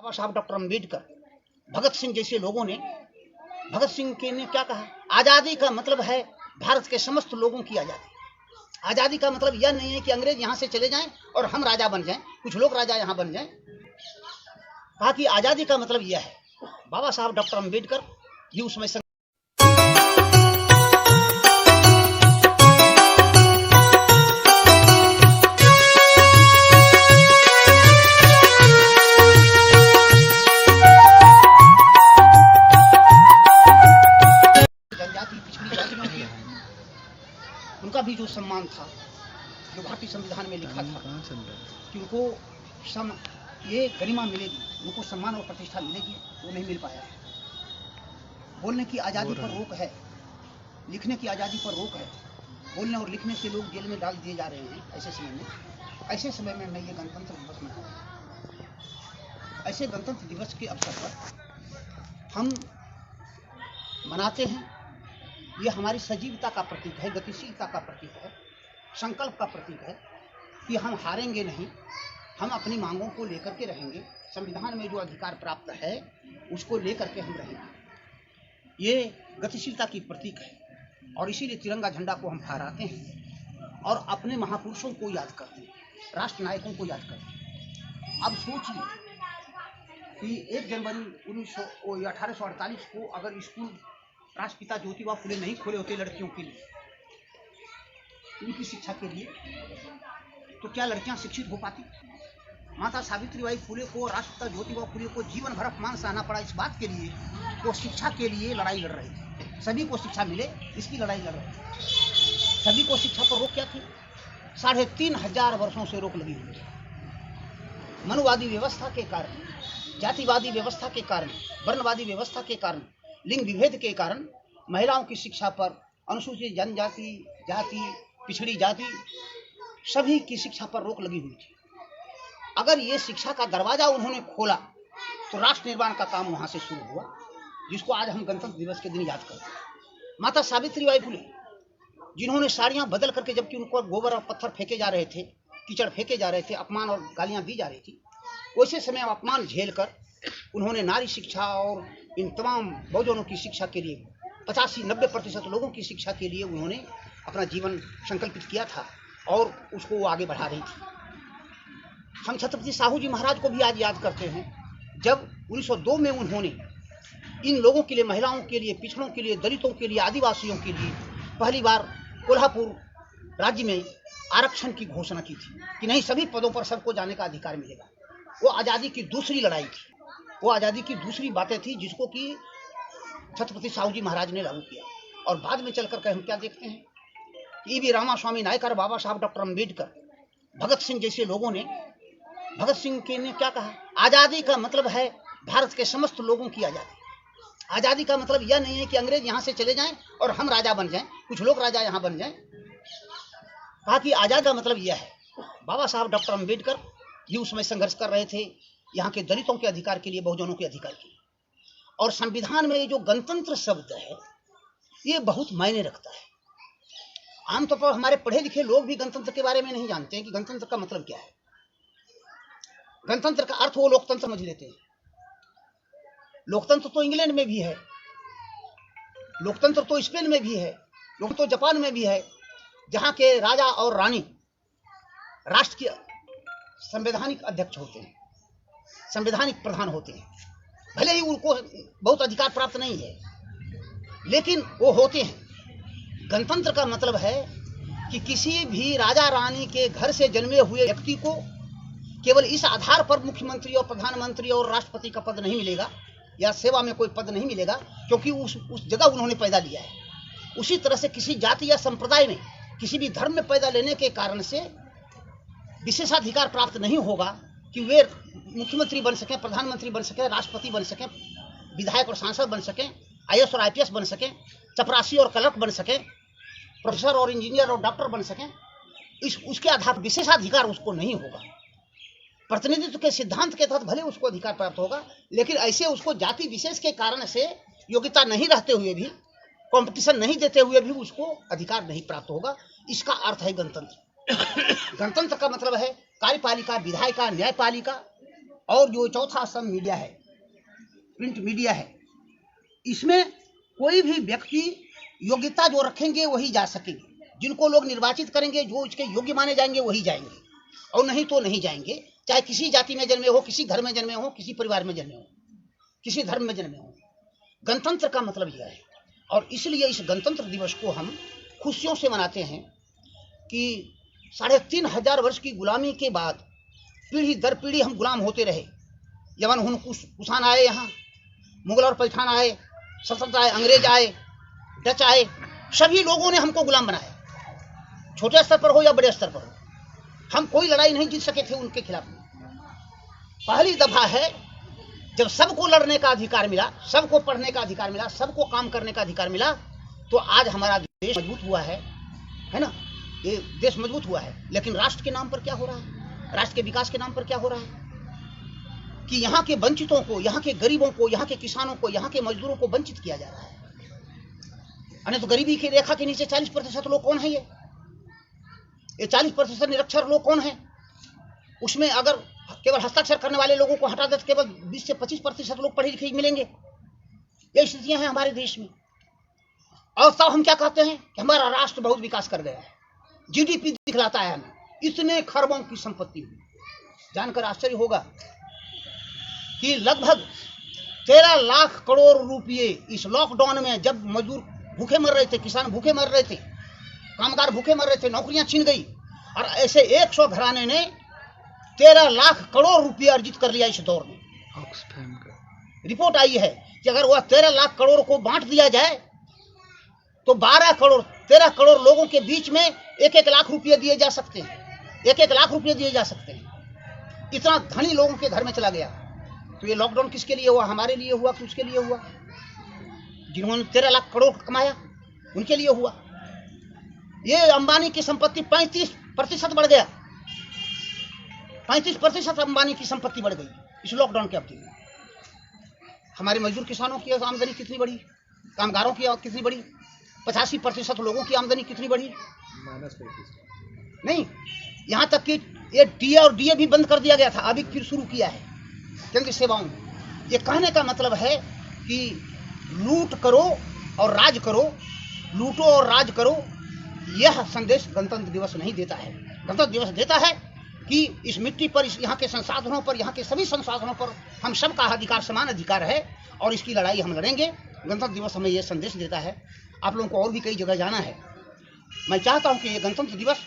बाबा साहब डॉक्टर अम्बेडकर, भगत सिंह जैसे लोगों ने, भगत सिंह के ने क्या कहा, आज़ादी का मतलब है भारत के समस्त लोगों की आज़ादी। आज़ादी का मतलब यह नहीं है कि अंग्रेज यहाँ से चले जाएं और हम राजा बन जाएं, कुछ लोग राजा यहाँ बन जाएं। कहा कि आज़ादी का मतलब यह है। बाबा साहब डॉक्टर अम्बेडकर भी उसमें उनका भी जो सम्मान था, जो भारतीय संविधान में लिखा था कि उनको ये गरिमा मिलेगी, उनको सम्मान और प्रतिष्ठा मिलेगी, वो नहीं मिल पाया है। बोलने की आज़ादी पर रोक है, लिखने की आज़ादी पर रोक है। बोलने और लिखने से लोग जेल में डाल दिए जा रहे हैं। ऐसे समय में मैं ये गणतंत्र दिवस मना रहा हूँ। ऐसे गणतंत्र दिवस के अवसर पर हम मनाते हैं, ये हमारी सजीवता का प्रतीक है, गतिशीलता का प्रतीक है, संकल्प का प्रतीक है कि हम हारेंगे नहीं, हम अपनी मांगों को लेकर के रहेंगे। संविधान में जो अधिकार प्राप्त है उसको लेकर के हम रहेंगे। ये गतिशीलता की प्रतीक है और इसीलिए तिरंगा झंडा को हम फहराते हैं और अपने महापुरुषों को याद करते हैं, राष्ट्र नायकों को याद करते हैं। अब सोचिए कि 1 जनवरी 1848 को अगर स्कूल राष्ट्रपिता ज्योतिबा फुले नहीं खोले होते लड़कियों के लिए, उनकी शिक्षा के लिए, तो क्या लड़कियां शिक्षित हो पाती? माता सावित्रीबाई फुले को, राष्ट्रपिता ज्योतिबा फुले को जीवन भर अपमान सहना पड़ा इस बात के लिए वो शिक्षा के लिए लड़ाई लड़ रहे थे। सभी को शिक्षा मिले, इसकी लड़ाई लड़ रहे थे। सभी को शिक्षा पर रोक क्या थी? 3500 वर्षों से रोक लगी हुई है। मनुवादी व्यवस्था के कारण, जातिवादी व्यवस्था के कारण, वर्णवादी व्यवस्था के कारण, लिंग विभेद के कारण महिलाओं की शिक्षा पर, अनुसूचित जनजाति, जाति, पिछड़ी जाति, सभी की शिक्षा पर रोक लगी हुई थी। अगर ये शिक्षा का दरवाजा उन्होंने खोला तो राष्ट्र निर्माण का काम वहां से शुरू हुआ, जिसको आज हम गणतंत्र दिवस के दिन याद करते हैं। माता सावित्रीबाई फुले, जिन्होंने साड़ियां बदल करके, जबकि उनको गोबर और पत्थर फेंके जा रहे थे, कीचड़ फेंके जा रहे थे, अपमान और गालियां दी जा रही थी, वैसे समय अपमान झेलकर उन्होंने नारी शिक्षा और इन तमाम बहुजनों की शिक्षा के लिए 85-90% लोगों की शिक्षा के लिए उन्होंने अपना जीवन संकल्पित किया था और उसको वो आगे बढ़ा रही थी। हम छत्रपति साहू जी महाराज को भी आज याद करते हैं, जब 1902 में उन्होंने इन लोगों के लिए, महिलाओं के लिए, पिछड़ों के लिए, दलितों के लिए, आदिवासियों के लिए पहली बार कोल्हापुर राज्य में आरक्षण की घोषणा की थी कि नहीं, सभी पदों पर सबको जाने का अधिकार मिलेगा। वो आज़ादी की दूसरी लड़ाई थी, वो आज़ादी की दूसरी बातें थी जिसको कि छत्रपति साहू जी महाराज ने लागू किया। और बाद में चलकर के हम क्या देखते हैं, ईवी रामास्वामी नायकर, बाबा साहब डॉक्टर अम्बेडकर, भगत सिंह जैसे लोगों ने, भगत सिंह के ने क्या कहा, आज़ादी का मतलब है भारत के समस्त लोगों की आज़ादी। आज़ादी का मतलब यह नहीं है कि अंग्रेज यहाँ से चले जाएं और हम राजा बन जाएं, कुछ लोग राजा यहाँ बन जाएं। कहा कि आज़ादी का मतलब यह है। बाबा साहब डॉक्टर अम्बेडकर भी उसमें संघर्ष कर रहे थे, यहाँ के दलितों के अधिकार के लिए, बहुजनों के अधिकार के लिए। और संविधान में ये जो गणतंत्र शब्द है, ये बहुत मायने रखता है। आमतौर पर हमारे पढ़े लिखे लोग भी गणतंत्र के बारे में नहीं जानते हैं कि गणतंत्र का मतलब क्या है। गणतंत्र का अर्थ वो लोकतंत्र समझ लेते हैं। लोकतंत्र तो इंग्लैंड में भी है, लोकतंत्र तो स्पेन में भी है, लोकतंत्र तो जापान में भी है, जहां के राजा और रानी राष्ट्र के संवैधानिक अध्यक्ष होते हैं, संवैधानिक प्रधान होते हैं। भले ही उनको बहुत अधिकार प्राप्त नहीं है, लेकिन वो होते हैं। गणतंत्र का मतलब है कि किसी भी राजा रानी के घर से जन्मे हुए व्यक्ति को केवल इस आधार पर मुख्यमंत्री और प्रधानमंत्री और राष्ट्रपति का पद नहीं मिलेगा या सेवा में कोई पद नहीं मिलेगा, क्योंकि उस जगह उन्होंने पैदा लिया है। उसी तरह से किसी जाति या संप्रदाय में, किसी भी धर्म में पैदा लेने के कारण से विशेषाधिकार प्राप्त नहीं होगा कि वे मुख्यमंत्री बन सकें, प्रधानमंत्री बन सकें, राष्ट्रपति बन सकें, विधायक और सांसद बन सकें, आईएएस और आईपीएस बन सकें, चपरासी और क्लर्क बन सकें, प्रोफेसर और इंजीनियर और डॉक्टर बन सकें। उसके आधार विशेषाधिकार उसको नहीं होगा। प्रतिनिधित्व के सिद्धांत के तहत भले उसको अधिकार प्राप्त होगा, लेकिन ऐसे उसको जाति विशेष के कारण से योग्यता नहीं रहते हुए भी, कंपटीशन नहीं देते हुए भी उसको अधिकार नहीं प्राप्त होगा। इसका अर्थ है गणतंत्र। गणतंत्र का मतलब है कार्यपालिका, विधायिका, न्यायपालिका और जो चौथा स्तंभ मीडिया है, प्रिंट मीडिया है, इसमें कोई भी व्यक्ति योग्यता जो रखेंगे वही जा सकेंगे। जिनको लोग निर्वाचित करेंगे, जो इसके योग्य माने जाएंगे वही जाएंगे, और नहीं तो नहीं जाएंगे। चाहे किसी जाति में जन्मे हो, किसी घर में जन्मे हो, किसी परिवार में जन्मे हो, किसी धर्म में जन्मे हो। गणतंत्र का मतलब यह है, और इसलिए इस गणतंत्र दिवस को हम खुशियों से मनाते हैं कि 3500 वर्ष की गुलामी के बाद पीढ़ी दर पीढ़ी हम गुलाम होते रहे। यमन हुन कुषाण आए, यहाँ मुगल और पैठान आए, सल्तनत आए, अंग्रेज आए, डच आए, सभी लोगों ने हमको गुलाम बनाया। छोटे स्तर पर हो या बड़े स्तर पर हो, हम कोई लड़ाई नहीं जीत सके थे उनके खिलाफ। पहली दफा है जब सबको लड़ने का अधिकार मिला, सबको पढ़ने का अधिकार मिला, सबको काम करने का अधिकार मिला, तो आज हमारा देश मजबूत हुआ है ना। ये देश मजबूत हुआ है, लेकिन राष्ट्र के नाम पर क्या हो रहा है, राष्ट्र के विकास के नाम पर क्या हो रहा है कि यहाँ के वंचितों को, यहाँ के गरीबों को, यहाँ के किसानों को, यहाँ के मजदूरों को वंचित किया जा रहा है। अने तो गरीबी की रेखा के नीचे 40% लोग कौन है? ये 40% निरक्षर लोग कौन है? उसमें अगर केवल हस्ताक्षर करने वाले लोगों को हटा दे तो केवल 20 से 25% लोग पढ़े लिखे मिलेंगे। ये स्थितियां हैं हमारे देश में। और तब हम क्या कहते हैं कि हमारा राष्ट्र बहुत विकास कर गया है, जीडीपी दिखलाता है हमें, इतने खरबों की संपत्ति हुई। जानकर आश्चर्य होगा कि लगभग 13 लाख करोड़ रुपये इस लॉकडाउन में, जब मजदूर भूखे मर रहे थे, किसान भूखे मर रहे थे, कामगार भूखे मर रहे थे, नौकरियां छीन गई, और ऐसे 100 घराने ने 13 लाख करोड़ रुपये अर्जित कर लिया इस दौर में। रिपोर्ट आई है कि अगर वह 13 लाख करोड़ को बांट दिया जाए तो 13 करोड़ लोगों के बीच में 1-1 लाख रुपये दिए जा सकते हैं, 1-1 लाख रुपये दिए जा सकते हैं। इतना धनी लोगों के घर में चला गया। तो ये लॉकडाउन किसके लिए हुआ? हमारे लिए हुआ कि उसके लिए हुआ? जिन्होंने 13 लाख करोड़ कमाया उनके लिए हुआ। ये अंबानी की संपत्ति 35% बढ़ गया, 35% अंबानी की संपत्ति बढ़ गई इस लॉकडाउन के अवधि में। हमारे मजदूर किसानों की आमदनी कितनी बढ़ी, कामगारों की कितनी बढ़ी, 85% लोगों की आमदनी कितनी बढ़ी? नहीं, यहाँ तक कि ये टीए और डीए भी बंद कर दिया गया था, अभी फिर शुरू किया है केंद्रीय सेवाओं में। ये कहने का मतलब है कि लूट करो और राज करो, लूटो और राज करो, यह संदेश गणतंत्र दिवस नहीं देता है। गणतंत्र दिवस देता है कि इस मिट्टी पर, इस यहाँ के संसाधनों पर, यहाँ के सभी संसाधनों पर हम सबका अधिकार, समान अधिकार है, और इसकी लड़ाई हम लड़ेंगे। गणतंत्र दिवस हमें यह संदेश देता है। आप लोगों को और भी कई जगह जाना है। मैं चाहता हूँ कि ये गणतंत्र दिवस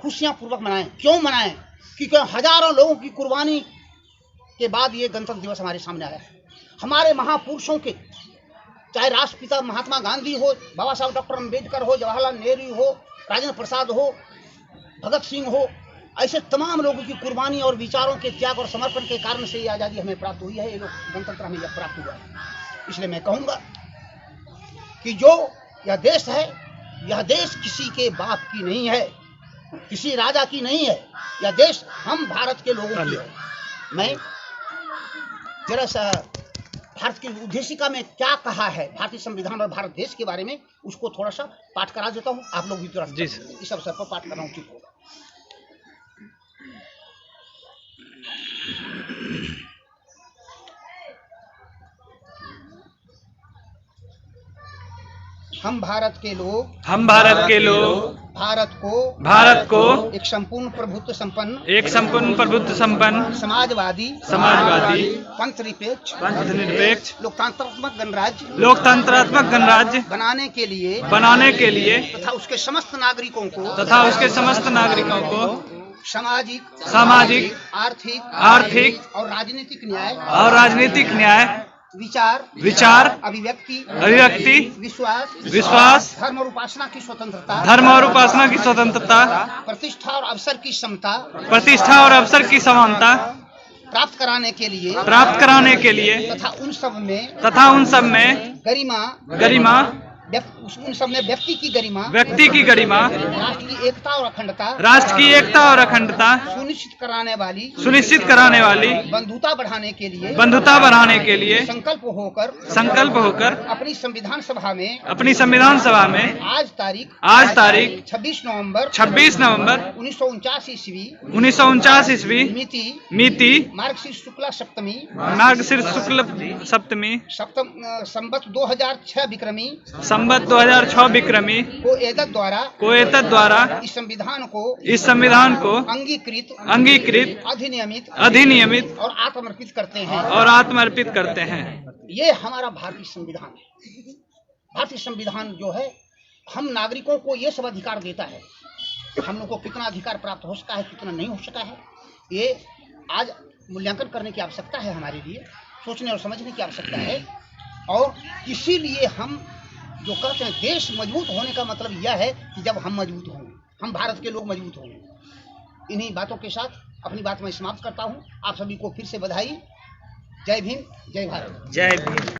खुशियाँ पूर्वक मनाएं। क्यों मनाएं? क्योंकि हजारों लोगों की कुर्बानी के बाद ये गणतंत्र दिवस हमारे सामने आया है। हमारे महापुरुषों के, चाहे राष्ट्रपिता महात्मा गांधी हो, बाबा साहब डॉक्टर अम्बेडकर हो, जवाहरलाल नेहरू हो, राजेंद्र प्रसाद हो, भगत सिंह हो, ऐसे तमाम लोगों की कुर्बानी और विचारों के त्याग और समर्पण के कारण से ये आज़ादी हमें प्राप्त हुई है। ये लोग गणतंत्र हमें यह प्राप्त हुआ है। इसलिए मैं कहूँगा कि जो यह देश है, यह देश किसी के बाप की नहीं है, किसी राजा की नहीं है। यह देश हम भारत के लोगों की है। मैं जरा सा भारत की उद्देशिका में क्या कहा है भारतीय संविधान और भारत देश के बारे में, उसको थोड़ा सा पाठ करा देता हूँ। आप लोग भी थोड़ा इस अवसर पर पाठ करना उचित होगा। हम भारत के लोग, भारत को एक संपूर्ण प्रभुत्व संपन्न, समाजवादी, पंथनिरपेक्ष, लोकतंत्रात्मक गणराज्य बनाने के लिए तथा उसके समस्त नागरिकों को सामाजिक, आर्थिक और राजनीतिक न्याय, विचार, अभिव्यक्ति, विश्वास, धर्म और उपासना की स्वतंत्रता, प्रतिष्ठा और अवसर की समानता प्राप्त कराने के लिए तथा उन सब में गरिमा, उन सब ने व्यक्ति की गरिमा, राष्ट्र की एकता और अखंडता, सुनिश्चित कराने वाली, बंधुता बढ़ाने के लिए संकल्प होकर अपनी संविधान सभा में आज तारीख 26 नवंबर 1949 ईस्वी मिति मार्गशीर्ष शुक्ला सप्तमी संवत 2006 विक्रमी को एतद द्वारा इस संविधान को अंगीकृत अधिनियमित और आत्मर्पित करते हैं। ये हमारा भारतीय संविधान है। भारतीय संविधान जो है हम नागरिकों को ये सब अधिकार देता है। हम लोग को कितना अधिकार प्राप्त हो सका है, कितना नहीं हो सका है, ये आज मूल्यांकन करने की आवश्यकता है। हमारे लिए सोचने और समझने की आवश्यकता है। और इसीलिए हम जो कहते हैं देश मजबूत होने का मतलब यह है कि जब हम मजबूत होंगे, हम भारत के लोग मजबूत होंगे। इन्हीं बातों के साथ अपनी बात मैं समाप्त करता हूँ। आप सभी को फिर से बधाई। जय भीम, जय भारत। जय भीम।